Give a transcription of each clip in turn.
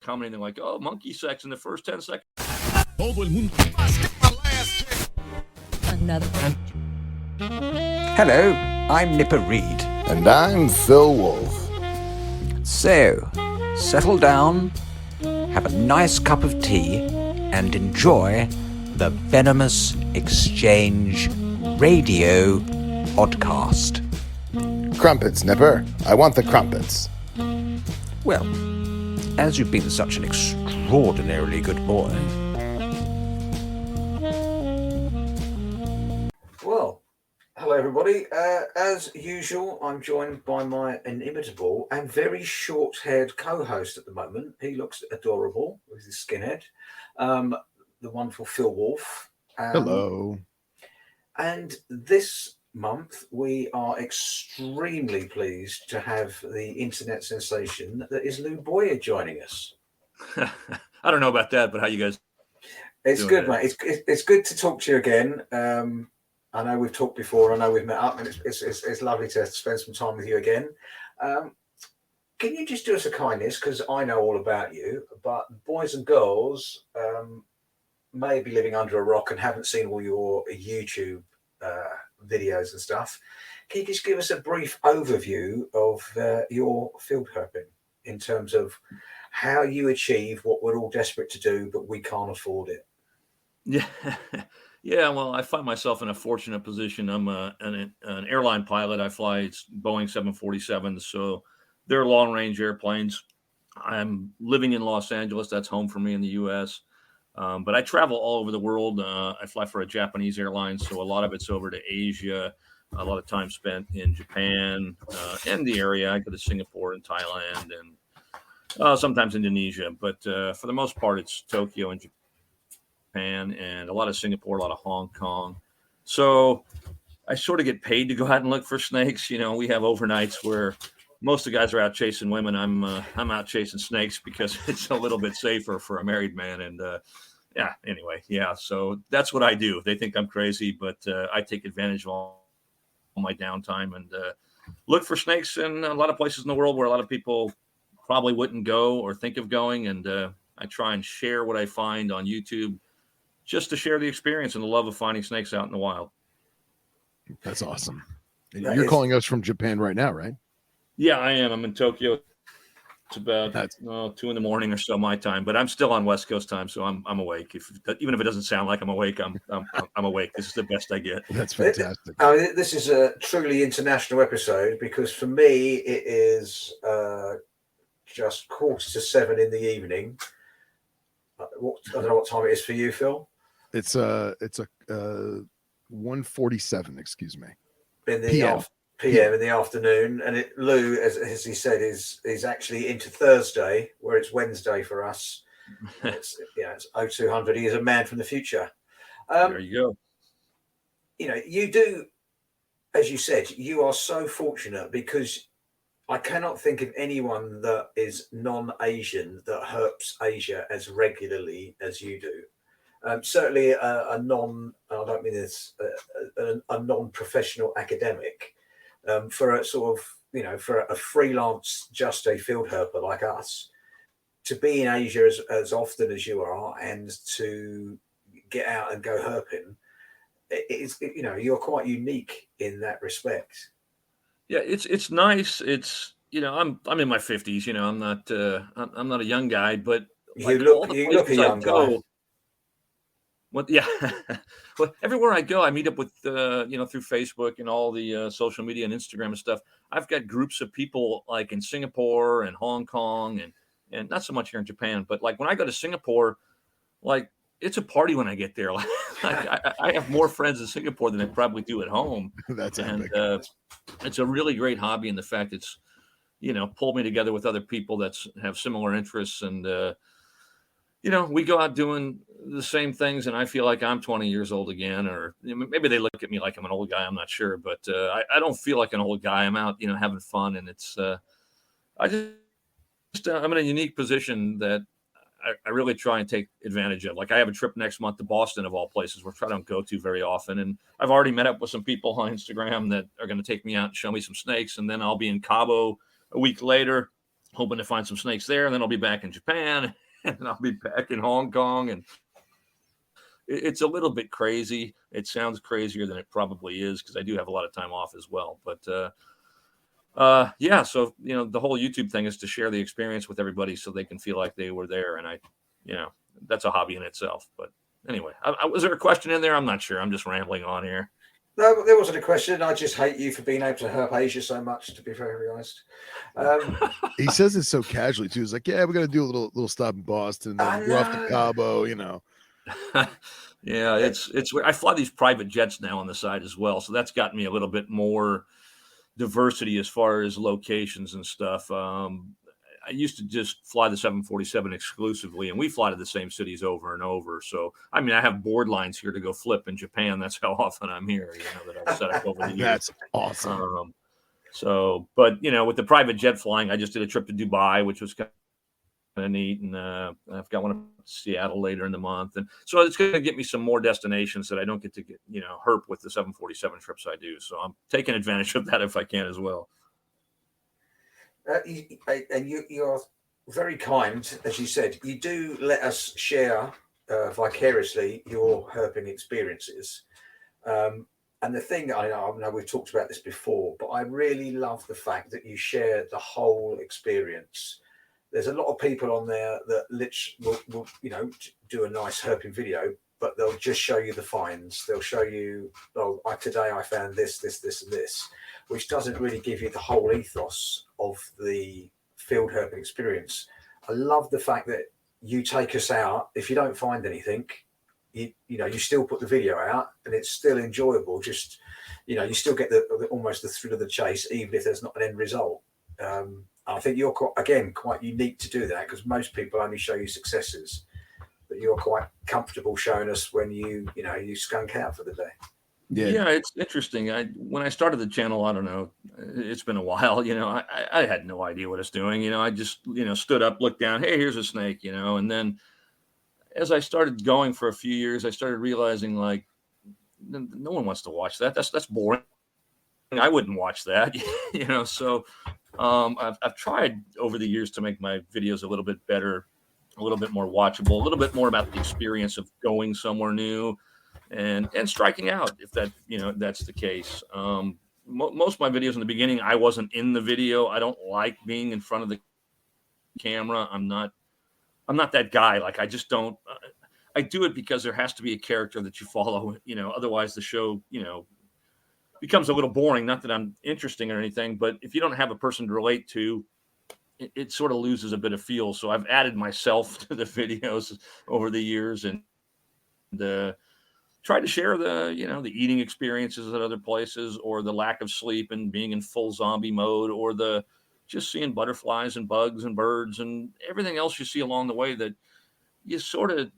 commenting like, "Oh, monkey sex in the first 10 seconds." Another one. Hello, I'm Nipper Reed. And I'm Phil Wolf. So, settle down, have a nice cup of tea, and enjoy the Venomous Exchange Radio podcast. Crumpets, Nipper. I want the crumpets. Well, as you've been such an extraordinarily good boy. Well, hello everybody. As usual, I'm joined by my inimitable and very short-haired co-host at the moment. He looks adorable with his skinhead. The wonderful Phil Wolf. Hello. And this month, we are extremely pleased to have the internet sensation that is Lou Boyer joining us. I don't know about that, but how you guys? It's good, mate. It's good to talk to you again. I know we've talked before. I know we've met up, and it's lovely to spend some time with you again. Can you just do us a kindness, because I know all about you, but boys and girls may be living under a rock and haven't seen all your YouTube videos and stuff. Can you just give us a brief overview of your field herping in terms of how you achieve what we're all desperate to do, but we can't afford it? Yeah. Yeah, well, I find myself in a fortunate position. I'm an airline pilot. I fly Boeing 747s, so they're long-range airplanes. I'm living in Los Angeles. That's home for me in the U.S., but I travel all over the world. I fly for a Japanese airline, so a lot of it's over to Asia, a lot of time spent in Japan and the area. I go to Singapore and Thailand and sometimes Indonesia, but for the most part, it's Tokyo and Japan and a lot of Singapore, a lot of Hong Kong. So I sort of get paid to go out and look for snakes. You know, we have overnights where most of the guys are out chasing women. I'm out chasing snakes because it's a little bit safer for a married man. And so that's what I do. They think I'm crazy, but I take advantage of all my downtime and look for snakes in a lot of places in the world where a lot of people probably wouldn't go or think of going. And I try and share what I find on YouTube just to share the experience and the love of finding snakes out in the wild. That's awesome. You're calling us from Japan right now, right? Yeah, I am. I'm in Tokyo. It's about 2 in the morning or so my time, but I'm still on West Coast time, so I'm awake. Even if it doesn't sound like I'm awake, I'm awake. This is the best I get. That's fantastic. This is a truly international episode because for me it is just 6:45 in the evening. I don't know what time it is for you, Phil. It's a 1:47. Excuse me. In the PM in the afternoon, and Lou, as he said, is actually into Thursday, where it's Wednesday for us. It's 0200. He is a man from the future. There you go. You know, you do, as you said, you are so fortunate because I cannot think of anyone that is non-Asian that herps Asia as regularly as you do. Certainly I don't mean this, a non-professional academic. For a sort of, for a freelance, just a field herper like us, to be in Asia as often as you are and to get out and go herping, you're quite unique in that respect. Yeah, it's nice. It's, I'm in my 50s. I'm not a young guy, but you look a young guy. Yeah. Well, everywhere I go, I meet up with, through Facebook and all the social media and Instagram and stuff. I've got groups of people like in Singapore and Hong Kong and not so much here in Japan, but like when I go to Singapore, like it's a party when I get there. Like I have more friends in Singapore than I probably do at home. That's it's a really great hobby. And the fact it's, pulled me together with other people that have similar interests and, we go out doing the same things, and I feel like I'm 20 years old again, or maybe they look at me like I'm an old guy. I'm not sure, but I don't feel like an old guy. I'm out, having fun, and it's I'm in a unique position that I really try and take advantage of. Like I have a trip next month to Boston, of all places, which I don't go to very often, and I've already met up with some people on Instagram that are going to take me out and show me some snakes, and then I'll be in Cabo a week later. hoping to find some snakes there, and then I'll be back in Japan, and I'll be back in Hong Kong, and it's a little bit crazy. It sounds crazier than it probably is because I do have a lot of time off as well. But yeah, so the whole YouTube thing is to share the experience with everybody so they can feel like they were there, and that's a hobby in itself. But anyway, was there a question in there? I'm not sure. I'm just rambling on here. No, there wasn't a question. I just hate you for being able to herp Asia so much, to be very honest. He says it so casually too. He's like, "Yeah, we're gonna do a little stop in Boston, then go off to Cabo." Yeah, it's I fly these private jets now on the side as well, so that's got me a little bit more diversity as far as locations and stuff. I used to just fly the 747 exclusively, and we fly to the same cities over and over. So, I mean, I have board lines here to go flip in Japan. That's how often I'm here, that I've set up over the years. That's awesome. But, with the private jet flying, I just did a trip to Dubai, which was kind of neat. And I've got one to Seattle later in the month. And so it's going to get me some more destinations that I don't get to get, herp with the 747 trips I do. So I'm taking advantage of that if I can as well. You're very kind, as you said. You do let us share vicariously your herping experiences. And the thing, I know we've talked about this before, but I really love the fact that you share the whole experience. There's a lot of people on there that literally will do a nice herping video, but they'll just show you the finds. They'll show you, today I found this, and this, which doesn't really give you the whole ethos of the field herping experience. I love the fact that you take us out. If you don't find anything, you still put the video out, and it's still enjoyable. Just, you still get almost the thrill of the chase, even if there's not an end result. I think you're quite unique to do that, because most people only show you successes, but you're quite comfortable showing us when you skunk out for the day. Yeah, it's interesting. When I started the channel, I don't know, it's been a while. I had no idea what I was doing. I just stood up, looked down, hey, here's a snake. And then as I started going for a few years, I started realizing, like, no one wants to watch that. That's boring. I wouldn't watch that. So I've tried over the years to make my videos a little bit better, a little bit more watchable, a little bit more about the experience of going somewhere new and striking out, if that's the case. Most of my videos in the beginning, I wasn't in the video. I don't like being in front of the camera. I'm not that guy. Like, I just don't. I do it because there has to be a character that you follow. Otherwise the show, becomes a little boring. Not that I'm interesting or anything, but if you don't have a person to relate to, it sort of loses a bit of feel. So I've added myself to the videos over the years, and try to share the eating experiences at other places, or the lack of sleep and being in full zombie mode, or the just seeing butterflies and bugs and birds and everything else you see along the way that you sort of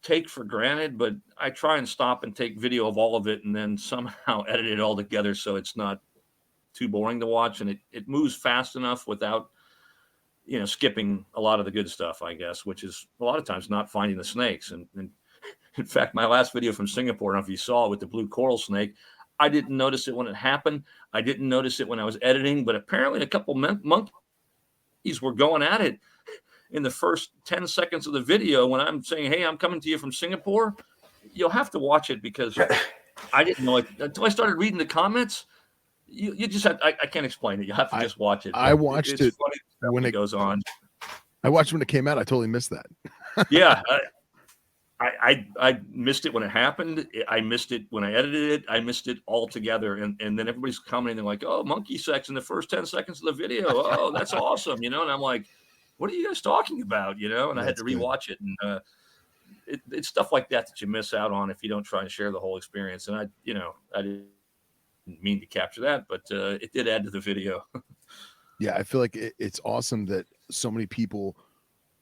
take for granted. But I try and stop and take video of all of it, and then somehow edit it all together so it's not too boring to watch, and it moves fast enough without skipping a lot of the good stuff, I guess, which is a lot of times not finding the snakes. And in fact, my last video from Singapore, I don't know if you saw it, with the blue coral snake, I didn't notice it when it happened. I didn't notice it when I was editing, but apparently a couple monkeys were going at it in the first 10 seconds of the video when I'm saying, hey, I'm coming to you from Singapore. You'll have to watch it, because I didn't know it until I started reading the comments. You just have, I can't explain it. You have to just watch it. I watched it when it goes on. I watched when it came out. I totally missed that. Yeah. I missed it when it happened. I missed it when I edited it. I missed it altogether. And then everybody's commenting like, oh, monkey sex in the first 10 seconds of the video. Oh, that's awesome. And I'm like, what are you guys talking about? And I had to rewatch it. And it's stuff like that you miss out on if you don't try and share the whole experience. And I didn't mean to capture that, but it did add to the video. Yeah, I feel like it's awesome that so many people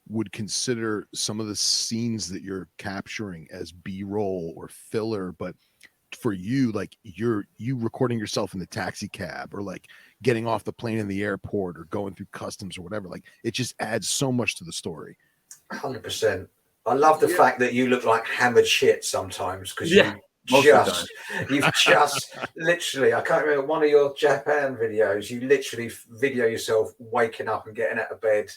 would consider some of the scenes that you're capturing as B-roll or filler, but for you, like you recording yourself in the taxi cab, or like getting off the plane in the airport, or going through customs or whatever, like it just adds so much to the story. 100%. I love the fact that you look like hammered shit sometimes, because you most of the time. you've just literally, I can't remember one of your Japan videos. You literally video yourself waking up and getting out of bed,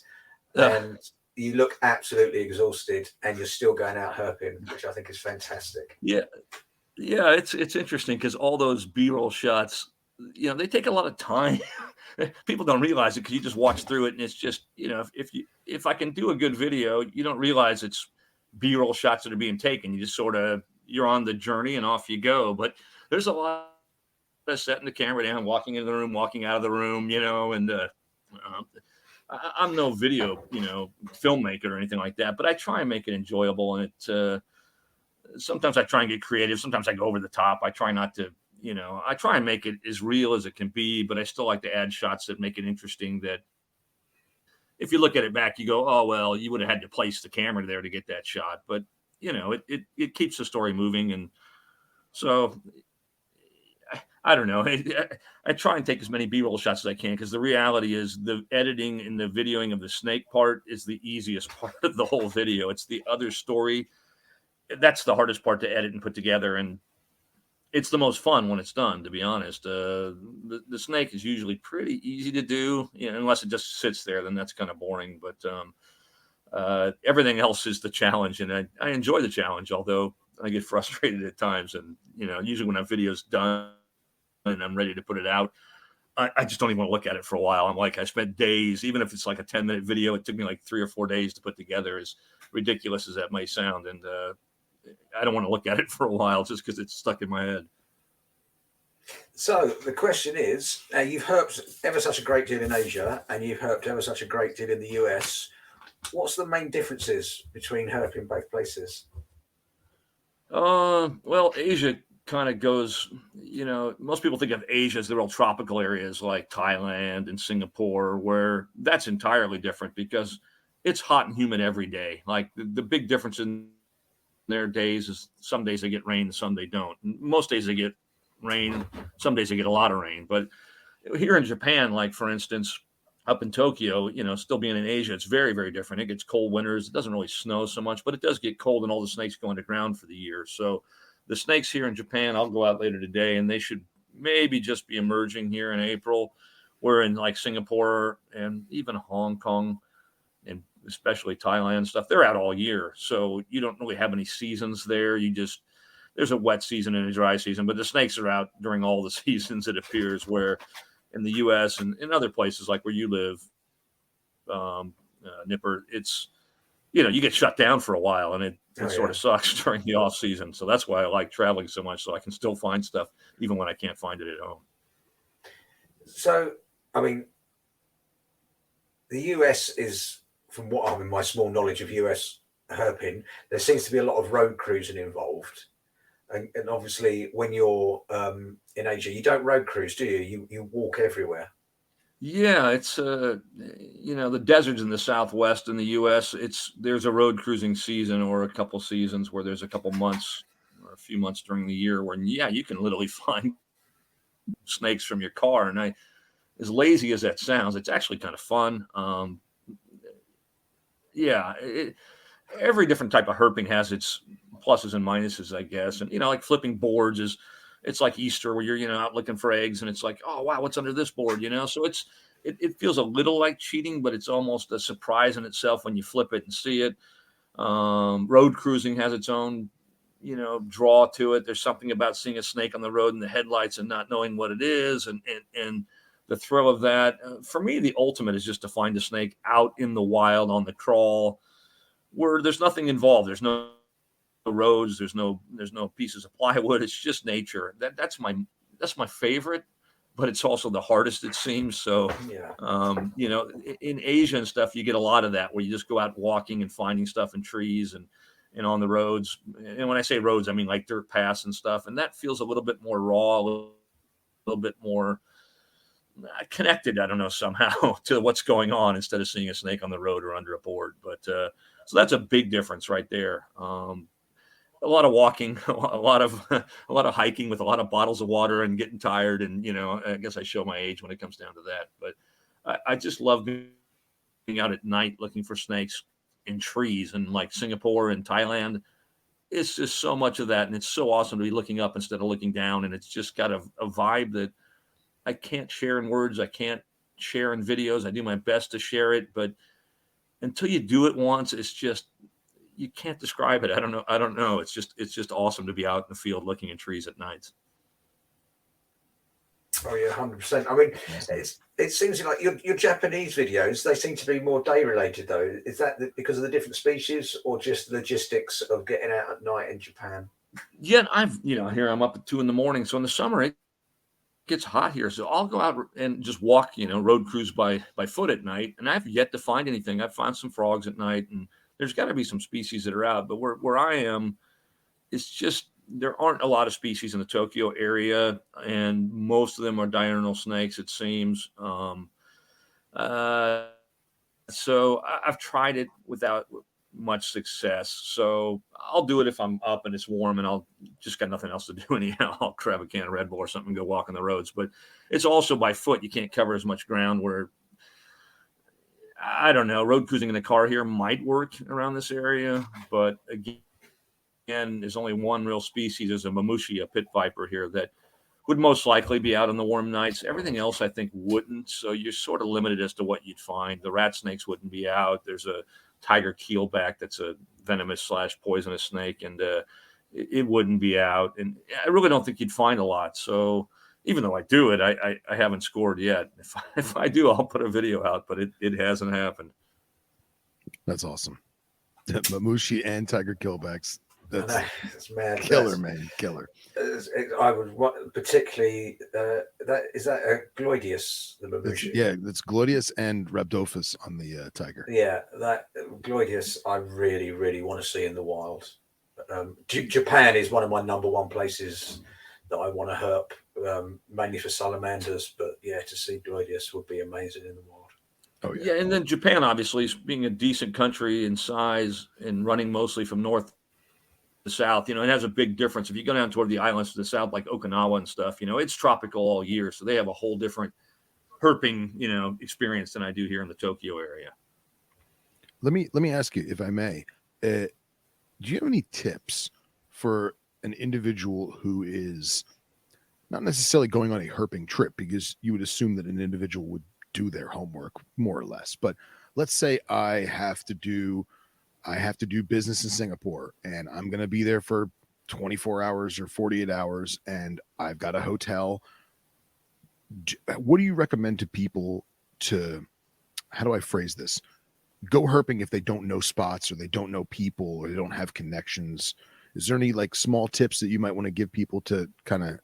and you look absolutely exhausted, and you're still going out herping, which I think is fantastic. Yeah, yeah, it's interesting because all those B-roll shots, they take a lot of time. People don't realize it because you just watch through it, and it's just, if I can do a good video, you don't realize it's B-roll shots that are being taken. You just sort of you're on the journey and off you go. But there's a lot of setting the camera down, walking into the room, walking out of the room, and I'm no video, filmmaker or anything like that, but I try and make it enjoyable, and sometimes I try and get creative. Sometimes I go over the top. I try not to, I try and make it as real as it can be, but I still like to add shots that make it interesting. That if you look at it back, you go, oh, well, you would have had to place the camera there to get that shot. But, it keeps the story moving. And so I don't know. I try and take as many B-roll shots as I can, because the reality is the editing and the videoing of the snake part is the easiest part of the whole video. It's the other story that's the hardest part to edit and put together, and it's the most fun when it's done, to be honest. The snake is usually pretty easy to do, unless it just sits there, then that's kind of boring. But everything else is the challenge, and I enjoy the challenge, although I get frustrated at times. And usually when a video's done and I'm ready to put it out, I just don't even want to look at it for a while. I'm like, I spent days, even if it's like a 10-minute video, it took me like 3 or 4 days to put together, as ridiculous as that may sound. And I don't want to look at it for a while just because it's stuck in my head. So the question is, you've herped ever such a great deal in Asia, and you've herped ever such a great deal in the US. What's the main differences between herping both places? Well, Asia kind of goes, most people think of Asia as the real tropical areas like Thailand and Singapore, where that's entirely different because it's hot and humid every day. Like the big difference in their days is some days they get rain, some they don't. Most days they get rain, some days they get a lot of rain. But here in Japan, like for instance, up in Tokyo, still being in Asia, it's very, very different. It gets cold winters. It doesn't really snow so much, but it does get cold, and all the snakes go underground for the year. So the snakes here in Japan, I'll go out later today, and they should maybe just be emerging here in April. Where in like Singapore and even Hong Kong, and especially Thailand stuff, they're out all year. So you don't really have any seasons there. There's a wet season and a dry season, but the snakes are out during all the seasons, it appears, where in the US and in other places like where you live, Nipper, it's, you get shut down for a while, and it sort of sucks during the off season. So that's why I like traveling so much, so I can still find stuff even when I can't find it at home. So, I mean, the US is, from what my small knowledge of US herping, there seems to be a lot of road cruising involved. And obviously, when you're in Asia, you don't road cruise, do you? You walk everywhere. Yeah, it's the deserts in the Southwest in the U.S. There's a road cruising season, or a couple seasons where there's a couple months or a few months during the year where you can literally find snakes from your car. And as lazy as that sounds, it's actually kind of fun. Every different type of herping has its pluses and minuses, I guess. And like flipping boards it's like Easter, where you're out looking for eggs, and it's like, oh wow, what's under this board? So it feels a little like cheating, but it's almost a surprise in itself when you flip it and see it. Road cruising has its own draw to it. There's something about seeing a snake on the road in the headlights and not knowing what it is, and the thrill of that. For me, the ultimate is just to find a snake out in the wild on the crawl, where there's nothing involved. There's no roads. There's no pieces of plywood. It's just nature. That's my favorite, but it's also the hardest, it seems. So, in Asia and stuff, you get a lot of that, where you just go out walking and finding stuff in trees and on the roads. And when I say roads, I mean like dirt paths and stuff. And that feels a little bit more raw, a little bit more connected, I don't know, somehow to what's going on, instead of seeing a snake on the road or under a board. But so that's a big difference right there. A lot of walking, a lot of hiking with a lot of bottles of water and getting tired. And, I guess I show my age when it comes down to that. But I just love being out at night looking for snakes in trees. And like Singapore and Thailand, it's just so much of that. And it's so awesome to be looking up instead of looking down. And it's just got a vibe that I can't share in words. I can't share in videos. I do my best to share it, but until you do it once, it's just, you can't describe it. I don't know. It's just awesome to be out in the field looking at trees at nights. Oh yeah, 100%. I mean, it seems like your Japanese videos, they seem to be more day related though. Is that because of the different species, or just logistics of getting out at night in Japan? Yeah, here I'm up at 2 a.m. So in the summer it gets hot here, so I'll go out and just walk, road cruise by foot at night, and I've yet to find anything. I've found some frogs at night, and there's got to be some species that are out, but where I am, it's just, there aren't a lot of species in the Tokyo area, and most of them are diurnal snakes, it seems. So I've tried it without much success. So I'll do it if I'm up and it's warm and I'll just got nothing else to do anyhow. I'll grab a can of Red Bull or something and go walk on the roads. But it's also by foot. You can't cover as much ground, where, I don't know, road cruising in the car here might work around this area. But again, there's only one real species. There's a mamushi, a pit viper here, that would most likely be out on the warm nights. Everything else, I think, wouldn't. So you're sort of limited as to what you'd find. The rat snakes wouldn't be out. There's a tiger keelback that's a venomous / poisonous snake, and it wouldn't be out. And I really don't think you'd find a lot. So even though I do it, I haven't scored yet. If I do, I'll put a video out, but it hasn't happened. That's awesome. Mamushi and tiger keelbacks. That's mad. Killer, man. Killer. I would particularly that is that a Gloidius, the mamushi? That's Gloidius and Rhabdophis on the tiger. Yeah, that Gloidius I really, really want to see in the wild. Japan is one of my number one places that I want to herp, mainly for salamanders. But yeah, to see Gloidius would be amazing in the wild. Oh yeah, and then Japan, obviously, being a decent country in size and running mostly from north the south, it has a big difference. If you go down toward the islands to the south, like Okinawa and stuff, it's tropical all year. So they have a whole different herping, experience than I do here in the Tokyo area. Let me ask you, if I may, do you have any tips for an individual who is not necessarily going on a herping trip, because you would assume that an individual would do their homework more or less, but let's say I have to do business in Singapore, and I'm going to be there for 24 hours or 48 hours, and I've got a hotel. What do you recommend to people how do I phrase this? Go herping if they don't know spots, or they don't know people, or they don't have connections. Is there any small tips that you might want to give people to kind of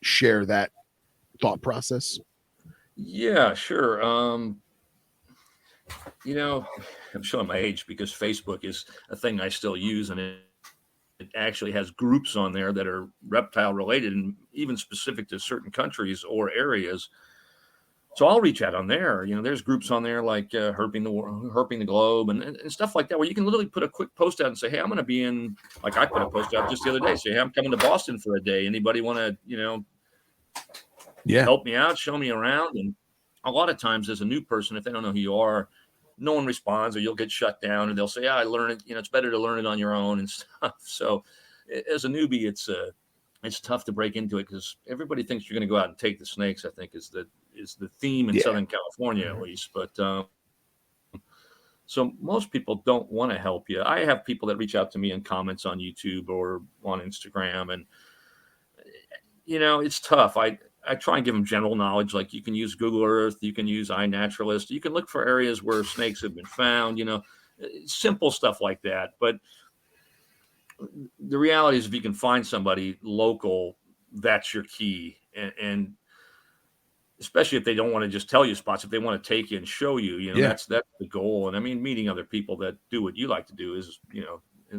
share that thought process? Yeah, sure. I'm showing my age because Facebook is a thing I still use, and it actually has groups on there that are reptile related and even specific to certain countries or areas. So I'll reach out on there. There's groups on there like herping the globe and stuff like that, where you can literally put a quick post out and say, hey, I'm going to be in, like I put a post out just the other day, say, hey, I'm coming to Boston for a day. Anybody want to, help me out, show me around? And a lot of times as a new person, if they don't know who you are, no one responds, or you'll get shut down, and they'll say, I learn it. It's better to learn it on your own and stuff. So as a newbie, it's tough to break into it, because everybody thinks you're going to go out and take the snakes, I think is the theme in Southern California, at least. But so most people don't want to help you. I have people that reach out to me in comments on YouTube or on Instagram, and it's tough. I try and give them general knowledge, like you can use Google Earth, you can use iNaturalist, you can look for areas where snakes have been found, simple stuff like that. But the reality is, if you can find somebody local, that's your key. And especially if they don't want to just tell you spots, if they want to take you and show you, that's the goal. And I mean, meeting other people that do what you like to do is,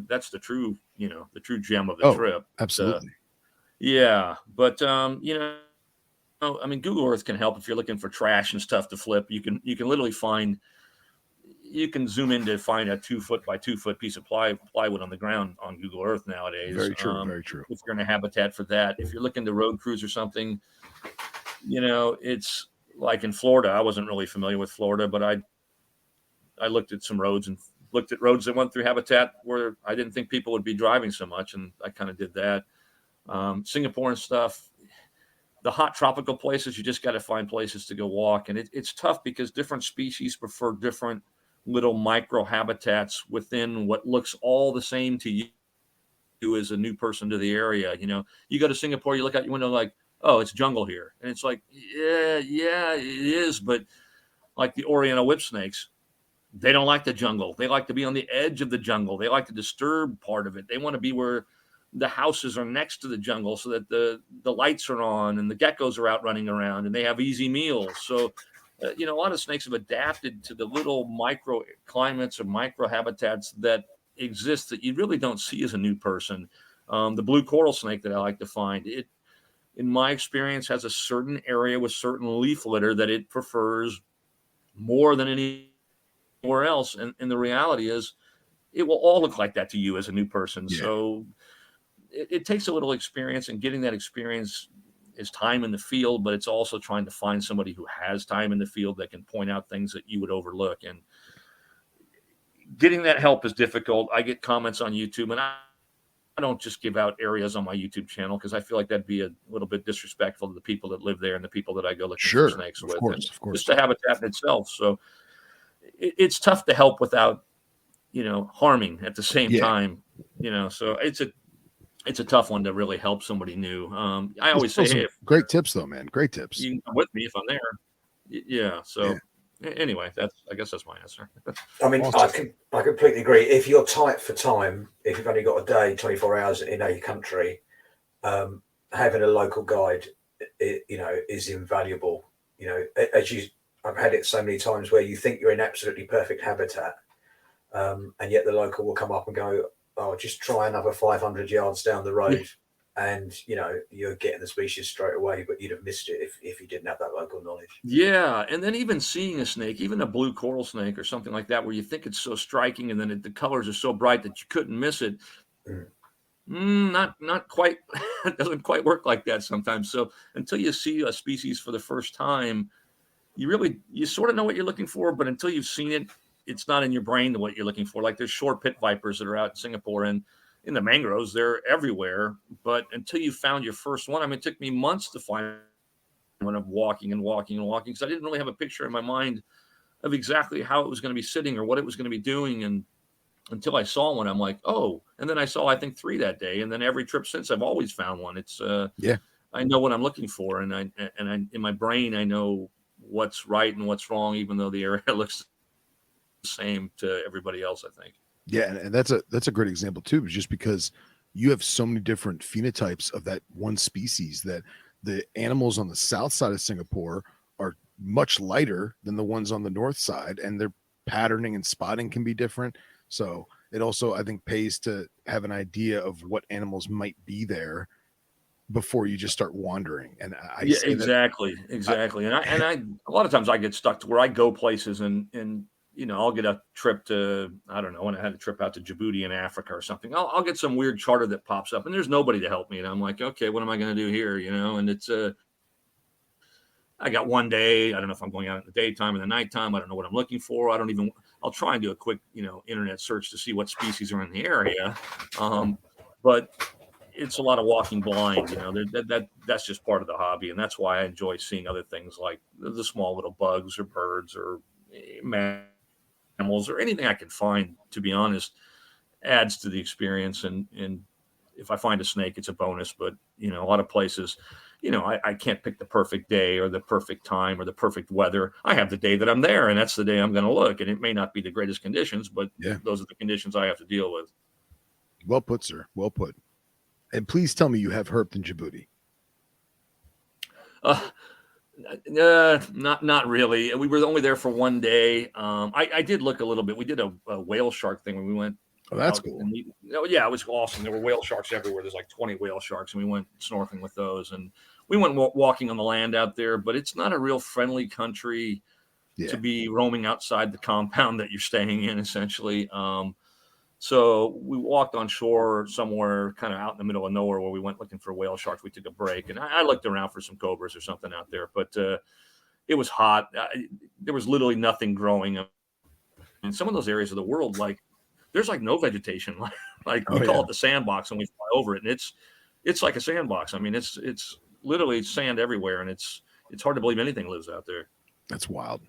that's the true gem of the trip. Absolutely. But I mean, Google Earth can help if you're looking for trash and stuff to flip. You can literally you can zoom in to find a 2 foot by 2 foot piece of plywood on the ground on Google Earth nowadays. Very true. Very true. If you're in a habitat for that, if you're looking to road cruise or something, it's like in Florida. I wasn't really familiar with Florida, but I looked at some roads and looked at roads that went through habitat where I didn't think people would be driving so much, and I kind of did that. Singapore and stuff, the hot tropical places, you just got to find places to go walk. And it's tough because different species prefer different little micro habitats within what looks all the same to you as a new person to the area. You go to Singapore, you look out your window like, oh, it's jungle here. And it's like, yeah, it is. But like the Oriental whip snakes, they don't like the jungle. They like to be on the edge of the jungle. They like to disturb part of it. They want to be where the houses are next to the jungle so that the lights are on and the geckos are out running around and they have easy meals. So, a lot of snakes have adapted to the little micro climates or micro habitats that exist that you really don't see as a new person. The blue coral snake that I like to find, it, in my experience, has a certain area with certain leaf litter that it prefers more than anywhere else. And the reality is, it will all look like that to you as a new person. Yeah. So it takes a little experience, and getting that experience is time in the field, but it's also trying to find somebody who has time in the field that can point out things that you would overlook. And getting that help is difficult. I get comments on YouTube, and I don't just give out areas on my YouTube channel because I feel like that'd be a little bit disrespectful to the people that live there and the people that I go looking for snakes with. Of course. Just the habitat in itself. So it's tough to help without, harming at the same time. So it's a tough one to really help somebody new. I always say, hey, great tips though, man. Great tips. You can come with me if I'm there. Yeah. So anyway, I guess that's my answer. I mean, awesome. I completely agree. If you're tight for time, if you've only got a day, 24 hours in a country, having a local guide, is invaluable. I've had it so many times where you think you're in absolutely perfect habitat, and yet the local will come up and go, oh, just try another 500 yards down the road. And, you're getting the species straight away, but you'd have missed it if you didn't have that local knowledge. Yeah. And then even seeing a snake, even a blue coral snake or something like that, where you think it's so striking and then the colors are so bright that you couldn't miss it. Not quite. It doesn't quite work like that sometimes. So until you see a species for the first time, you sort of know what you're looking for, but until you've seen it, it's not in your brain to what you're looking for. Like there's shore pit vipers that are out in Singapore, and in the mangroves, they're everywhere. But until you found your first one, it took me months to find one of walking because I didn't really have a picture in my mind of exactly how it was going to be sitting or what it was going to be doing. And until I saw one, I'm like, oh, and then I saw, I think 3 that day. And then every trip since, I've always found one. It's, I know what I'm looking for. And I in my brain, I know what's right and what's wrong, even though the area looks the same to everybody else, I think. Yeah, and that's a great example too, just because you have so many different phenotypes of that one species that the animals on the south side of Singapore are much lighter than the ones on the north side, and their patterning and spotting can be different. So it also, I think, pays to have an idea of what animals might be there before you just start wandering. And exactly. And I a lot of times I get stuck to where I go places and I'll get a trip to, I don't know, when I had a trip out to Djibouti in Africa or something, I'll get some weird charter that pops up and there's nobody to help me. And I'm like, okay, what am I going to do here? And it's, I got one day. I don't know if I'm going out in the daytime or the nighttime. I don't know what I'm looking for. I'll try and do a quick, internet search to see what species are in the area. But it's a lot of walking blind, that's just part of the hobby. And that's why I enjoy seeing other things like the small little bugs or birds or animals or anything I can find, to be honest, adds to the experience. And if I find a snake, it's a bonus. But, a lot of places, I can't pick the perfect day or the perfect time or the perfect weather. I have the day that I'm there, and that's the day I'm going to look. And it may not be the greatest conditions, but those are the conditions I have to deal with. Well put, sir. Well put. And please tell me you have herped in Djibouti. Not really. We were only there for one day. I did look a little bit. We did a whale shark thing when we went. Oh, that's cool. It was awesome. There were whale sharks everywhere. There's like 20 whale sharks, and we went snorkeling with those. And we went walking on the land out there, but it's not a real friendly country to be roaming outside the compound that you're staying in, essentially. So we walked on shore somewhere kind of out in the middle of nowhere where we went looking for whale sharks. We took a break, and I looked around for some cobras or something out there, but it was hot. There was literally nothing growing in some of those areas of the world, like there's like no vegetation. Like we Oh, call yeah. it the sandbox, and we fly over it, and it's like a sandbox. I mean, it's literally sand everywhere, and it's hard to believe anything lives out there. That's wild.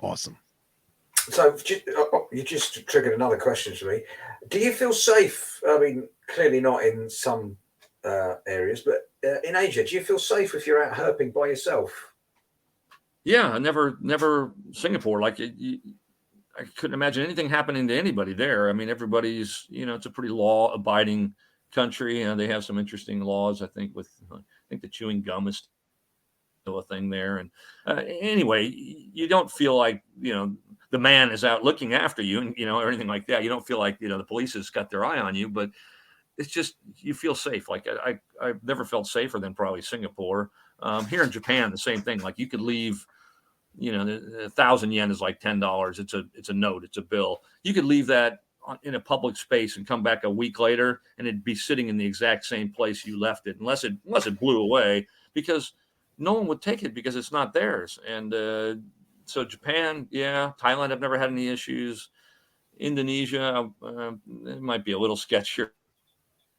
Awesome. So you just triggered another question to me. Do you feel safe? I mean, clearly not in some areas, but in Asia, do you feel safe if you're out herping by yourself? Yeah, I never Singapore. Like I couldn't imagine anything happening to anybody there. I mean, everybody's, it's a pretty law abiding country, and they have some interesting laws. I think the chewing gum is still a thing there. And anyway, you don't feel like the man is out looking after you, and or anything like that. You don't feel like the police has got their eye on you, but it's just you feel safe. Like I've never felt safer than probably Singapore. Here in Japan, the same thing. Like you could leave. 1,000 yen is like $10. It's a note. It's a bill. You could leave that in a public space and come back a week later, and it'd be sitting in the exact same place you left it, unless it blew away, because no one would take it because it's not theirs. And so Japan, yeah, Thailand, I've never had any issues. Indonesia, it might be a little sketchier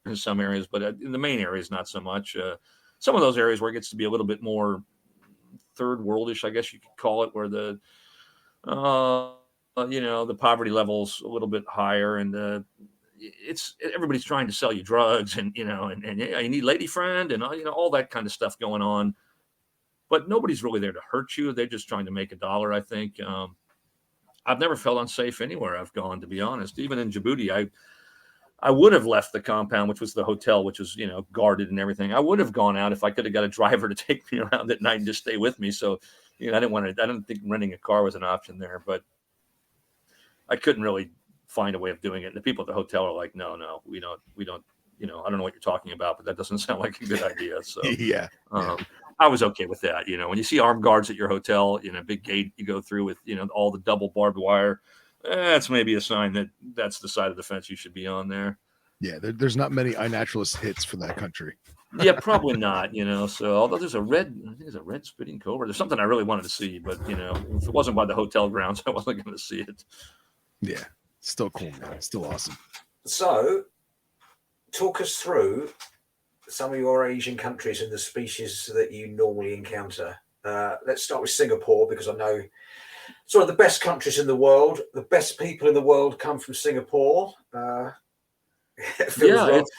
in some areas, but in the main areas, not so much. Some of those areas where it gets to be a little bit more third worldish, I guess you could call it, where the the poverty level's a little bit higher, and it's everybody's trying to sell you drugs, and and yeah, you need lady friend, and all that kind of stuff going on, but nobody's really there to hurt you. They're just trying to make a dollar, I think. I've never felt unsafe anywhere I've gone, to be honest. Even in Djibouti, I would have left the compound, which was the hotel, which was, guarded and everything. I would have gone out if I could have got a driver to take me around at night and just stay with me. So, I didn't think renting a car was an option there, but I couldn't really find a way of doing it. And the people at the hotel are like, no, we don't, I don't know what you're talking about, but that doesn't sound like a good idea. So Yeah. I was okay with that. When you see armed guards at your hotel, a big gate you go through with, all the double barbed wire, that's maybe a sign that that's the side of the fence you should be on there. Yeah, there's not many iNaturalist hits for that country. Yeah, probably not. So although I think there's a red spitting cobra. There's something I really wanted to see, but if it wasn't by the hotel grounds, I wasn't going to see it. Yeah, still cool, man. Still awesome. So, talk us through some of your Asian countries and the species that you normally encounter. Let's start with Singapore, because I know it's one of the best countries in the world. The best people in the world come from Singapore. Phil's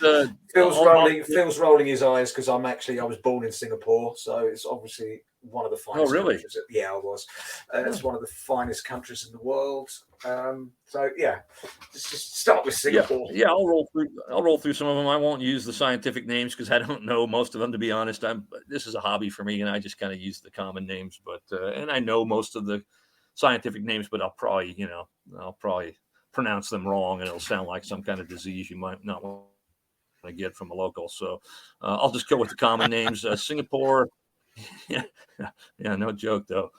rolling his eyes because I was born in Singapore, so it's obviously one of the finest. Oh, really? Countries. Yeah, I was. It's one of the finest countries in the world. So yeah, let's just start with Singapore. Yeah, I'll roll through some of them. I won't use the scientific names because I don't know most of them, to be honest. This is a hobby for me, and I just kind of use the common names. But and I know most of the scientific names, but I'll probably pronounce them wrong, and it'll sound like some kind of disease you might not want to get from a local. So I'll just go with the common names. Singapore. Yeah, no joke though.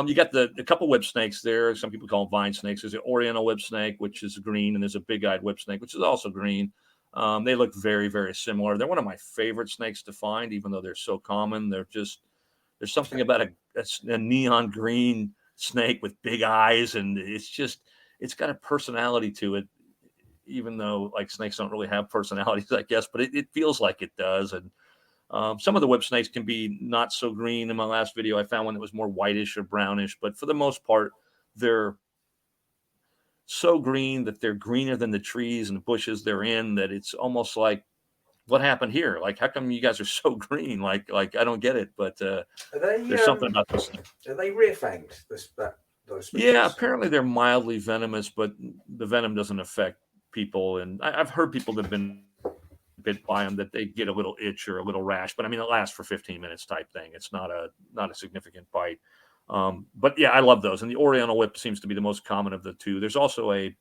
You got the couple whip snakes there. Some people call them vine snakes. There's an Oriental whip snake, which is green, and there's a big-eyed whip snake, which is also green. They look very, very similar. They're one of my favorite snakes to find, even though they're so common. There's something about a neon green snake with big eyes, and it's got a personality to it, even though like snakes don't really have personalities, I guess, but it feels like it does. And some of the whip snakes can be not so green. In my last video, I found one that was more whitish or brownish, but for the most part, they're so green that they're greener than the trees and the bushes they're in, that it's almost like, what happened here? Like, how come you guys are so green? Like I don't get it, but there's something about this. Are they rear-fanged? Those species? Yeah, apparently they're mildly venomous, but the venom doesn't affect people. And I've heard people that have been bit by them that they get a little itch or a little rash, but I mean, it lasts for 15 minutes type thing. It's not a significant bite. But yeah, I love those. And the Oriental whip seems to be the most common of the two. There's also a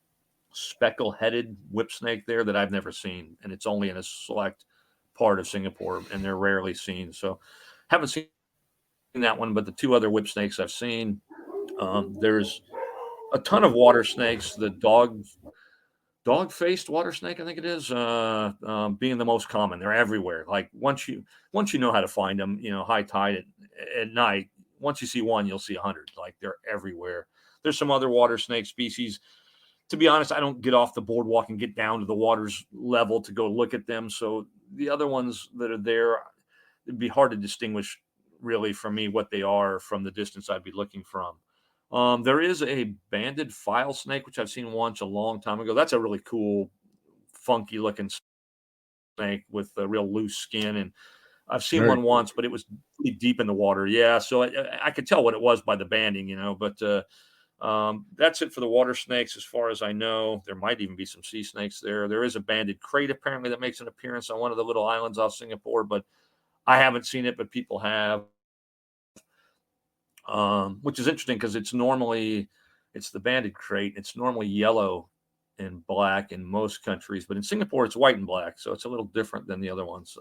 speckle-headed whip snake there that I've never seen, and it's only in a select part of Singapore, and they're rarely seen. So haven't seen that one, but the two other whip snakes I've seen. There's a ton of water snakes. The dog-faced water snake, I think it is, being the most common. They're everywhere. Like once you know how to find them, high tide at night, once you see one, you'll see 100. Like they're everywhere. There's some other water snake species. To be honest, I don't get off the boardwalk and get down to the water's level to go look at them. So the other ones that are there, it'd be hard to distinguish really for me what they are from the distance I'd be looking from. There is a banded file snake, which I've seen once a long time ago. That's a really cool, funky looking snake with a real loose skin. And I've seen Very one once, but it was pretty deep in the water. Yeah. So I could tell what it was by the banding, but that's it for the water snakes. As far as I know, there might even be some sea snakes there. There is a banded crate apparently that makes an appearance on one of the little islands off Singapore, but I haven't seen it, but people have, which is interesting because it's the banded crate. It's normally yellow and black in most countries, but in Singapore it's white and black. So it's a little different than the other ones.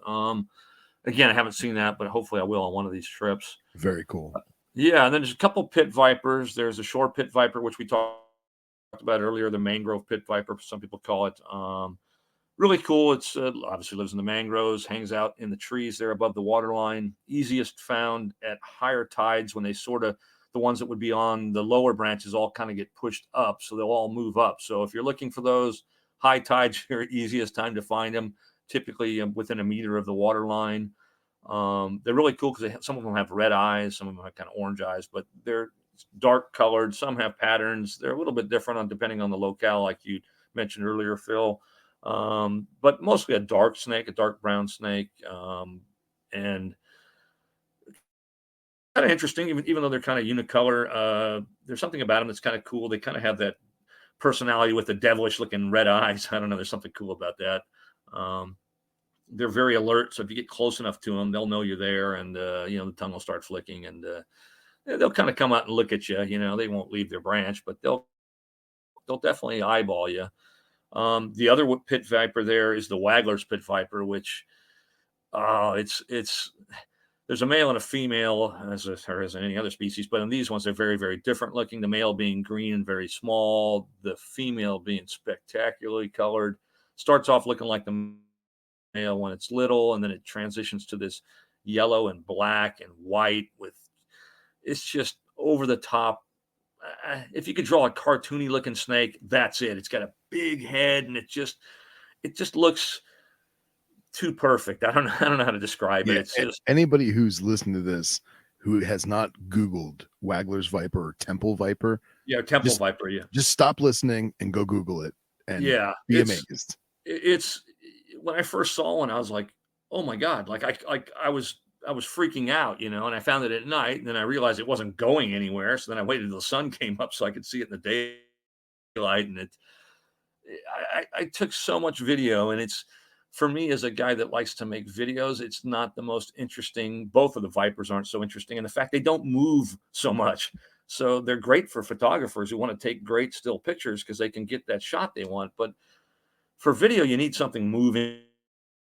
Again, I haven't seen that, but hopefully I will on one of these trips. Very cool. Yeah, and then there's a couple pit vipers. There's a shore pit viper, which we talked about earlier, the mangrove pit viper, some people call it. Really cool. It's obviously lives in the mangroves, hangs out in the trees there above the waterline. Easiest found at higher tides when the ones that would be on the lower branches all kind of get pushed up, so they'll all move up. So if you're looking for those high tides, your easiest time to find them, typically within a meter of the waterline. They're really cool because some of them have red eyes, some of them have kind of orange eyes, but they're dark colored. Some have patterns. They're a little bit different depending on the locale, like you mentioned earlier, Phil. But mostly a dark snake, a dark brown snake, and kind of interesting. Even though they're kind of unicolor, there's something about them that's kind of cool. They kind of have that personality with the devilish looking red eyes. I don't know. There's something cool about that. They're very alert. So if you get close enough to them, they'll know you're there, and the tongue will start flicking, and they'll kind of come out and look at you. They won't leave their branch, but they'll definitely eyeball you. The other pit viper there is the Wagler's pit viper, which it's there's a male and a female, as in any other species, but in these ones they're very, very different looking. The male being green and very small, the female being spectacularly colored. Starts off looking like the male when it's little, and then it transitions to this yellow and black and white it's just over the top. If you could draw a cartoony looking snake, that's it. It's got a big head, and it just looks too perfect. I don't know how to describe it. It's just anybody who's listening to this who has not Googled Wagler's viper or temple viper. Yeah, temple viper. Yeah, just stop listening and go Google it, and be amazed. It's when I first saw one, I was like, oh my god! Like I was freaking out, and I found it at night, and then I realized it wasn't going anywhere. So then I waited until the sun came up so I could see it in the daylight, and I took so much video, and it's, for me as a guy that likes to make videos, it's not the most interesting. Both of the vipers aren't so interesting, and the fact they don't move so much. So they're great for photographers who want to take great still pictures because they can get that shot they want. But for video, you need something moving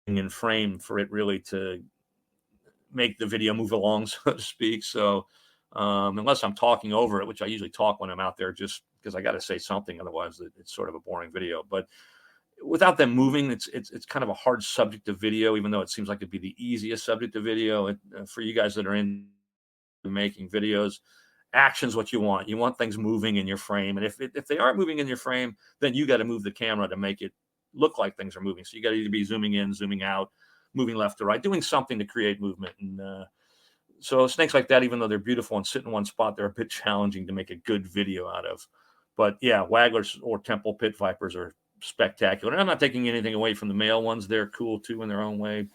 in frame for it really to make the video move along, so to speak. So unless I'm talking over it, which I usually talk when I'm out there just because I got to say something, otherwise it's sort of a boring video. But without them moving, it's kind of a hard subject of video, even though it seems like it'd be the easiest subject of video. For you guys that are in making videos, action's what you want. You want things moving in your frame, and if they aren't moving in your frame, then you got to move the camera to make it look like things are moving. So you got to either be zooming in, zooming out, moving left to right, doing something to create movement. And so snakes like that, even though they're beautiful and sit in one spot, they're a bit challenging to make a good video out of. But yeah, Wagler's or temple pit vipers are spectacular. And I'm not taking anything away from the male ones. They're cool too in their own way.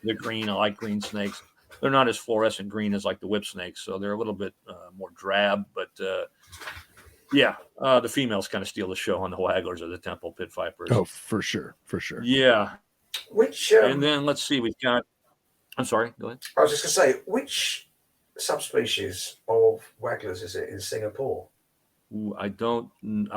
They're green. I like green snakes. They're not as fluorescent green as like the whip snakes, so they're a little bit more drab. But the females kind of steal the show on the Wagglers or the temple pit vipers. Oh, for sure. Yeah. Which and then let's see, we've got. I'm sorry. Go ahead. I was just going to say, which subspecies of Wagglers is it in Singapore? Ooh, I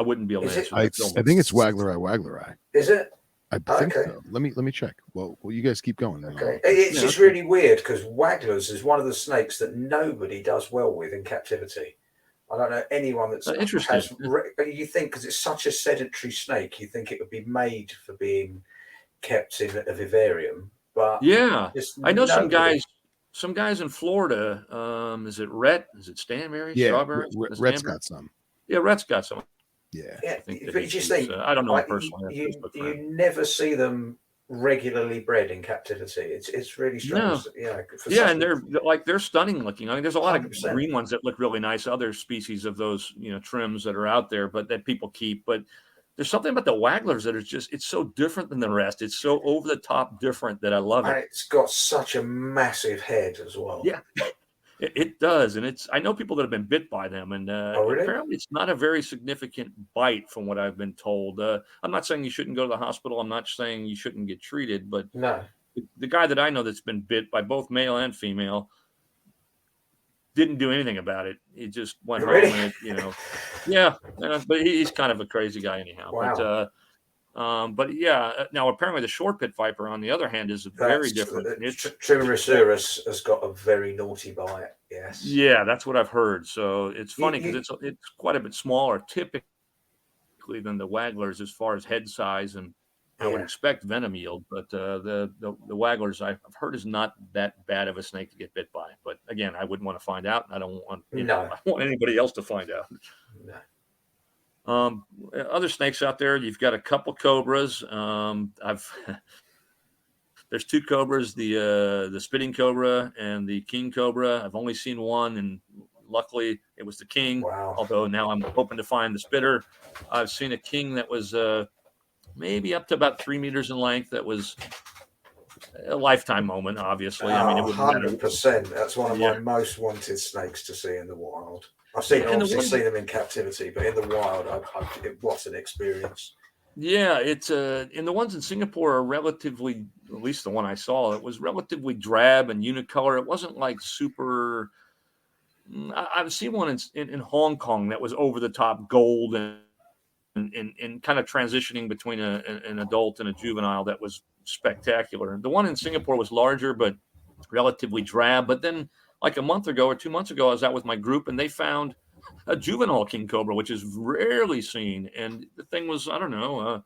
wouldn't be able to answer. I think it's Wagleri. Is it? I think so. Let me check. Well, you guys keep going. Okay. It's just really weird because Wagglers is one of the snakes that nobody does well with in captivity. I don't know anyone that's interesting. You think because it's such a sedentary snake, you think it would be made for being kept in a vivarium. But yeah, I know some guys in Florida. Is it Rhett? Is it Stanberry? Yeah, Strawberry? Rhett's got some. Yeah, Rhett's got some. Yeah. Yeah, I think that but he you just keeps. think I don't know him like, personally. I have a you Facebook you friend. never see them regularly bred in captivity. It's really strange. No. Yeah, for Yeah, such and they're stunning looking. I mean, there's a lot of 100%. green ones that look really nice. Other species of those, trims that are out there, but that people keep. But there's something about the wagglers that is it's so different than the rest. It's so over the top different that I love And it. it's got such a massive head as well. Yeah, it does, and I know people that have been bit by them, and Oh, really? apparently it's not a very significant bite, from what I've been told. I'm not saying you shouldn't go to the hospital. I'm not saying you shouldn't get treated, but No. the guy that I know that's been bit by both male and female didn't do anything about it. He just went Really? home and yeah, but he's kind of a crazy guy anyhow. Wow. But yeah, now apparently the short pit viper, on the other hand, is very That's different. And it's Trimeresurus has got a very naughty bite. Yes. yeah, that's what I've heard. So it's You, funny because you, it's quite a bit smaller typically than the wagglers as far as head size, and I would yeah. expect venom yield. But the wagglers I've heard is not that bad of a snake to get bit by. But again, I wouldn't want to find out, and I don't want No. I want anybody else to find out. No. Other snakes out there, you've got a couple cobras. There's two cobras, the spitting cobra and the king cobra. I've only seen one, and luckily it was the king. Wow. Although now I'm hoping to find the spitter. I've seen a king that was maybe up to about 3 meters in length. That was a lifetime moment, obviously. I mean, it wouldn't matter. 100%. That's one of Yeah. my most wanted snakes to see in the wild. I've seen them in captivity, but in the wild, it was an experience. Yeah, it's and the ones in Singapore are relatively, at least the one I saw, it was relatively drab and unicolor. It wasn't like super. I've seen one in Hong Kong that was over the top gold and kind of transitioning between an adult and a juvenile that was spectacular. The one in Singapore was larger but relatively drab. But then, like a month ago or 2 months ago, I was out with my group and they found a juvenile king cobra, which is rarely seen. And the thing was, I don't know,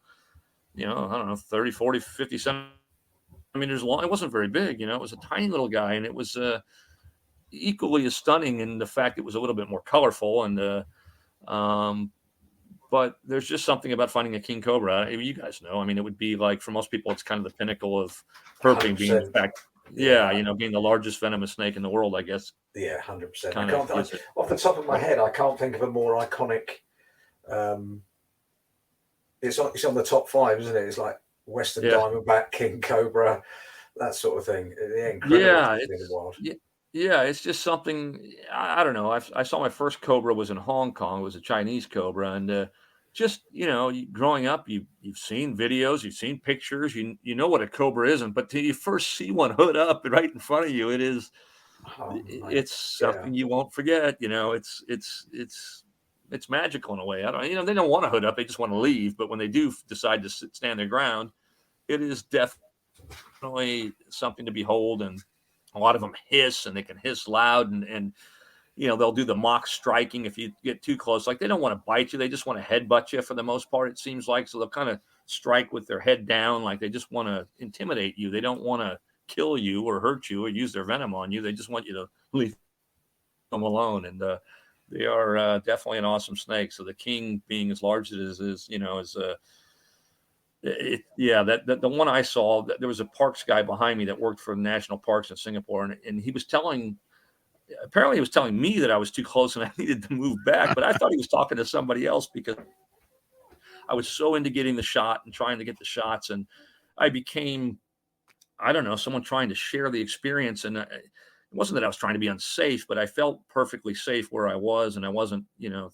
30, 40, 50 centimeters long. It wasn't very big, it was a tiny little guy, and it was equally as stunning in the fact it was a little bit more colorful. And but there's just something about finding a king cobra. You guys know, I mean, it would be like, for most people, it's kind of the pinnacle of herping, being, in fact, being the largest venomous snake in the world, I guess. Yeah, 100%. Off the top of my head, I can't think of a more iconic. It's on the top 5, isn't it? It's like Western Diamondback, King Cobra, that sort of thing. Yeah, incredible in the wild. Yeah, it's just something. I don't know. I saw my first cobra was in Hong Kong. It was a Chinese cobra, and just growing up, you've seen videos, you've seen pictures, you know what a cobra isn't, but till you first see one hood up right in front of you, it's something you won't forget. It's magical in a way. They don't want to hood up; they just want to leave. But when they do decide to stand their ground, it is definitely something to behold. And a lot of them hiss, and they can hiss loud, and they'll do the mock striking if you get too close. Like, they don't want to bite you; they just want to headbutt you for the most part, it seems like. So they'll kind of strike with their head down, like they just want to intimidate you. They don't want to kill you or hurt you or use their venom on you. They just want you to leave them alone. And they are definitely an awesome snake. So the king, being as large as it is, the one I saw, there was a parks guy behind me that worked for the national parks in Singapore, and he was telling me that I was too close and I needed to move back, but I thought he was talking to somebody else, because I was so into getting the shot and trying to get the shots, and I became, I don't know, someone trying to share the experience. And it wasn't that I was trying to be unsafe, but I felt perfectly safe where I was, and I wasn't,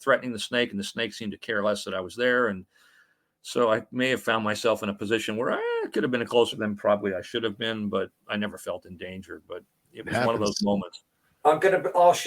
threatening the snake, and the snake seemed to care less that I was there. And so I may have found myself in a position where I could have been closer than probably I should have been, but I never felt in danger. But it was one of those moments. I'm going to ask